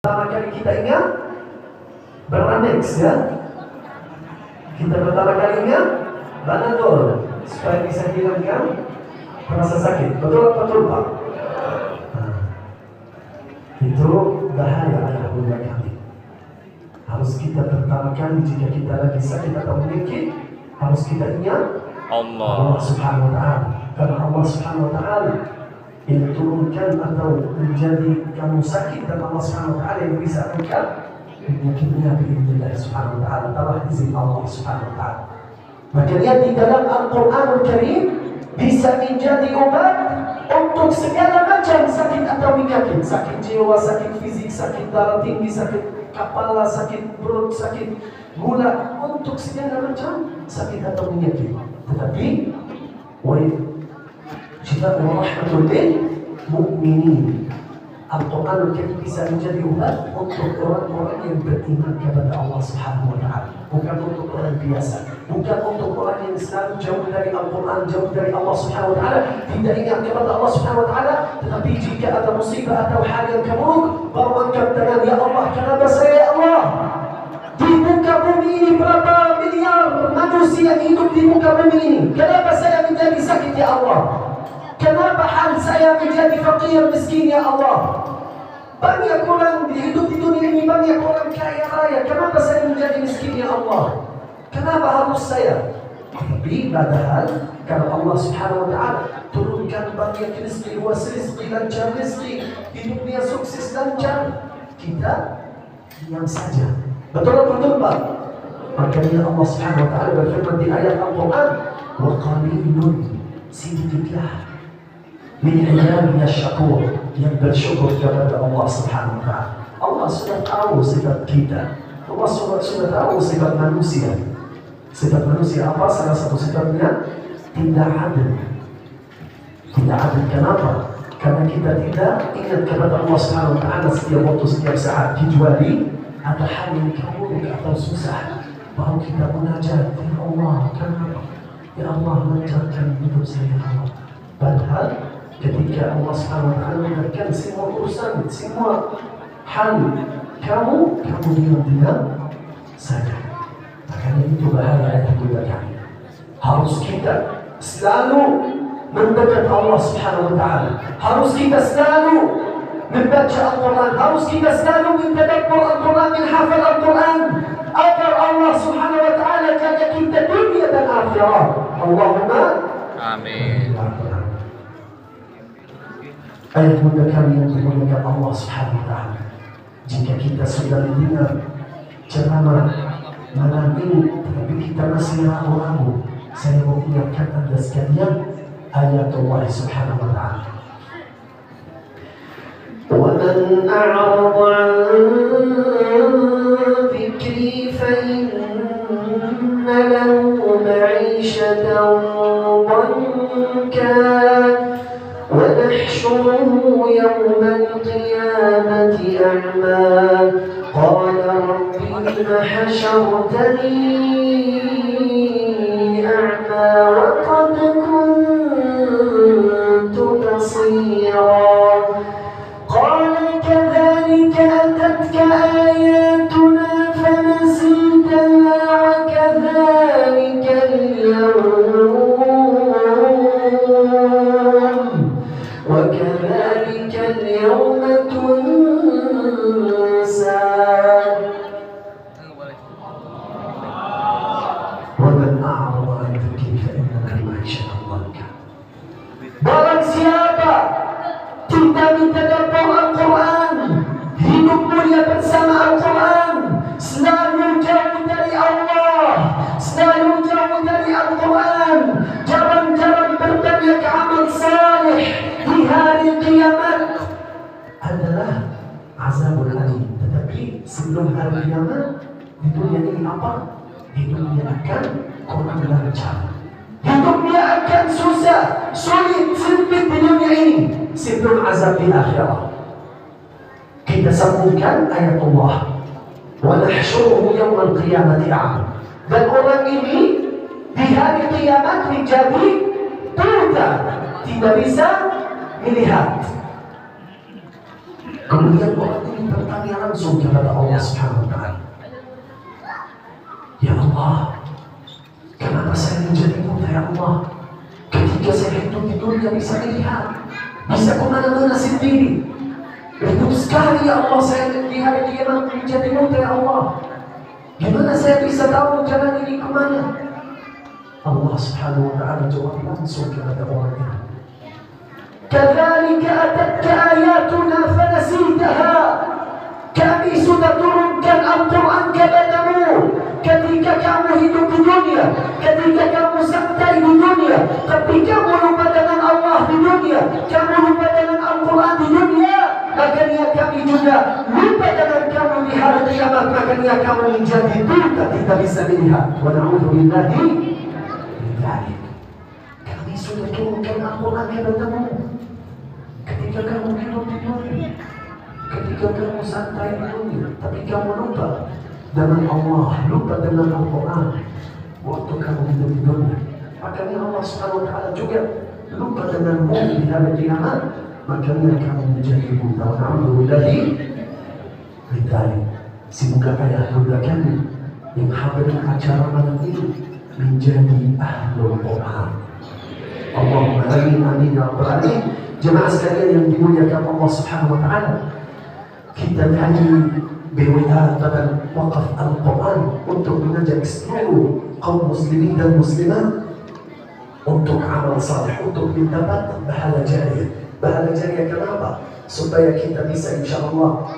Pertama kali kita ingat Beranex ya. Kita pertama kalinya Banadol supaya bisa hilangkan rasa sakit. Betul Pak? Itu bahaya anak muda kami. Harus kita pertama kali jika kita lagi sakit atau menyakit, harus kita ingat Allah Subhanahu wa Ta'ala. Karena Allah Subhanahu wa Ta'ala yang turunkan atau menjadi kamu sakit, dan Allah Subhanahu wa Ta'ala yang bisa angkat penyakitnya biidznillah Subhanahu wa Ta'ala, tanpa izin Allah Subhanahu wa Ta'ala. Maka lihat di dalam Al-Quranul Karim bisa menjadi obat untuk segala macam sakit atau penyakit. Sakit jiwa, sakit fisik, sakit darah tinggi, sakit kepala, sakit perut, sakit gula, untuk segala macam sakit atau penyakit. Tetapi Shifaa wa rahmatul lil mu'minin. Al-Quran Al-Karim bisa menjadi obat untuk orang-orang yang beriman kepada Allah Subhanahu wa Ta'ala. Bukan untuk orang biasa, bukan untuk orang yang selalu jauh dari Al-Quran, jauh dari Allah Subhanahu wa Ta'ala, tidak ingat kepada Allah Subhanahu wa Ta'ala. Tetapi jika ada musibah atau hal yang buruk, baru angkat tangan, ya Allah, kenapa saya ya Allah? Di muka bumi ini berapa miliar manusia hidup di muka bumi ini, kenapa saya menjadi sakit ya Allah? Kenapa hal saya menjadi fakir miskin ya Allah? Banyak orang hidup di dunia ini, banyak orang kaya raya. Kenapa saya menjadi miskin ya Allah? Kenapa harus saya? Tapi padahal kalau Allah Subhanahu wa Ta'ala turunkan banyak rezeki, luas rezeki, lancar rezeki, hidupnya sukses lancar, kita diam saja. Betul Pak? Makanya Allah Subhanahu wa Ta'ala berfirman di ayat Al-Quran, wa qalilun, sedikitlah min ibadina syakur, yang bersyukur kepada Allah Subhanahu wa Ta'ala. Allah sudah tahu sifat kita. Allah sudah tahu sifat manusia. Sifat manusia apa? Salah satu sifatnya tidak adil. Tidak adil. Kenapa? Karena kita tidak ingat kepada Allah Subhanahu wa Ta'ala setiap waktu, setiap saat, kecuali ada hal yang buruk atau susah, baru kita munajat, ya Allah, kenapa? Ya Allah, lancarkan hidup saya, Allah. Padahal ketika Allah Subhanahu wa Ta'ala memberikan semua urusan, semua hal, kamu diam-diam saja. Makanya itu bahaya yang kita kami. Harus kita selalu mendekat Allah Subhanahu wa Ta'ala. Harus kita selalu membaca Al-Quran. Harus kita selalu mentadabur Al-Quran, menghafal Al-Quran, agar Allah Subhanahu wa Ta'ala jaga kita dunia dan akhirat. Allahumma amin. Ayat muda kami yang dimuliakan Allah Subhanahu wa Ta'ala, jika kita sudah mendengar ceramah malam ini tetapi kita masih ragu-ragu, saya mau ingatkan anda sekalian ayat Allah Subhanahu wa Ta'ala. وَمَنْ أَعْرَضَ عَنْ ذِكْرِي فَإِنَّ لَهُ مَعِيشَةً ضَنكًا ونحشره يوم القيامة أعمى قال رب لم حشرتني أعمى وقد كنت بصيرا قال كذلك أتتك آياتنا فنسيتها وكذلك اليوم تنسى ومن أعرض عن ذكري فإن له معيشة ضنكا. Barang siapa tidak mentadabbur Al-Quran, hidup mulia bersama Al-Quran, selalu jauh dari Allah, selalu jauh dari Al-Quran, jarang-jarang berbanyak amal saleh, di hari kiamat adalah azabul alim. Tetapi sebelum hari kiamat, di dunia ini apa? Hidupnya akan kurang lancar, hidupnya akan susah, sulit, sempit di dunia ini sebelum azab di akhirat. Kita sambungkan ayat Allah, wa nahsyuruhu yawmal qiyamati a'ma. Dan orang ini di hari kiamat menjadi buta, tidak bisa melihat. Kemudian orang ini bertanya langsung kepada Allah Subhanahu wa Ta'ala. Ya Allah, kenapa saya menjadi buta ya Allah? Ketika saya hidup di dunia bisa melihat, bisa kemana-mana sendiri. Ribut sekali ya Allah saya di hari kiamat menjadi buta ya Allah. Gimana saya bisa tahu jalan ini kemana? Allah Subhanahu wa Ta'ala jawab langsung kepada orang itu. Kadzalika atatka ayatuna fanasitaha. Kami sudah turunkan Al-Quran kepadamu ketika kamu hidup di dunia, ketika kamu santai di dunia, tapi kamu lupa dengan Allah di dunia, kamu lupa dengan Al-Quran di dunia, makanya kami juga lupa dengan kamu di hari kiamat, makanya kamu menjadi buta, tidak bisa melihat. Wa na'udzubillahi min dzalik. Kami sudah turunkan Al-Quran kepadamu ketika kamu hidup di dunia, ketika kamu santai di dunia, tapi kamu lupa dengan Allah, lupa dengan Al-Quran waktu kamu hidup di dunia. Makanya Allah Subhanahu wa Ta'ala juga lupa denganmu di hari kiamat, makanya kamu menjadi buta. Alhamdulillahi min dzalik. Semoga ayah bunda kami yang hadir acara malam ini menjadi ahlul Quran. Allahumma amin amin ya rabbal alamin. Jemaah sekalian yang dimuliakan Allah Subhanahu wa Ta'ala, kita tadi BWA pada wakaf Al-Quran untuk mengajak seluruh kaum muslimin dan muslimat untuk amal saleh, untuk mendapat pahala jariah. Pahala jariah kenapa? Supaya kita bisa insyaAllah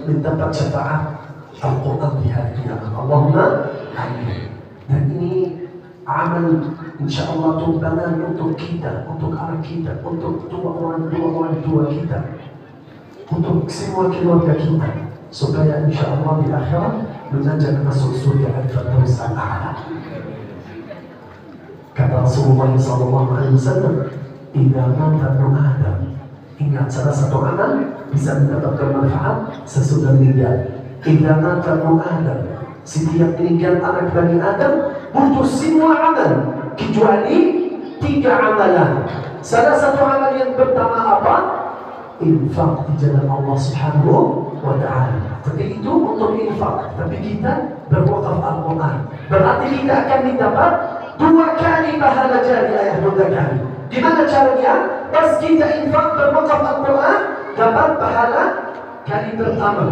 mendapat syafaat Al-Quran di hari kiamat. Allahumma amin. Dan ini amal insyaAllah tumpangan untuk kita, untuk anak kita, untuk dua orang tua kita, untuk semua keluarga kita, supaya insyaAllah di akhirat menjadi masuk surga Al-Firdaus Al-A'la. Kata Rasulullah SAW, "Idza mata ibnu Adam," ingat salah satu amal bisa mendapatkan manfaat sesudah meninggal. "Idza mata ibnu Adam," setiap meninggal anak Bani Adam butuh semua amal kecuali 3 amalan. Salah satu amal yang pertama apa? Infak di jalan Allah Subhanahu wa Ta'ala. Tapi itu untuk infak, tapi kita berwakaf Al-Quran, berarti kita akan mendapat 2 kali pahala jariah ayah bunda kami. Gimana caranya? Pas kita infak berwakaf Al-Quran, dapat pahala kali pertama.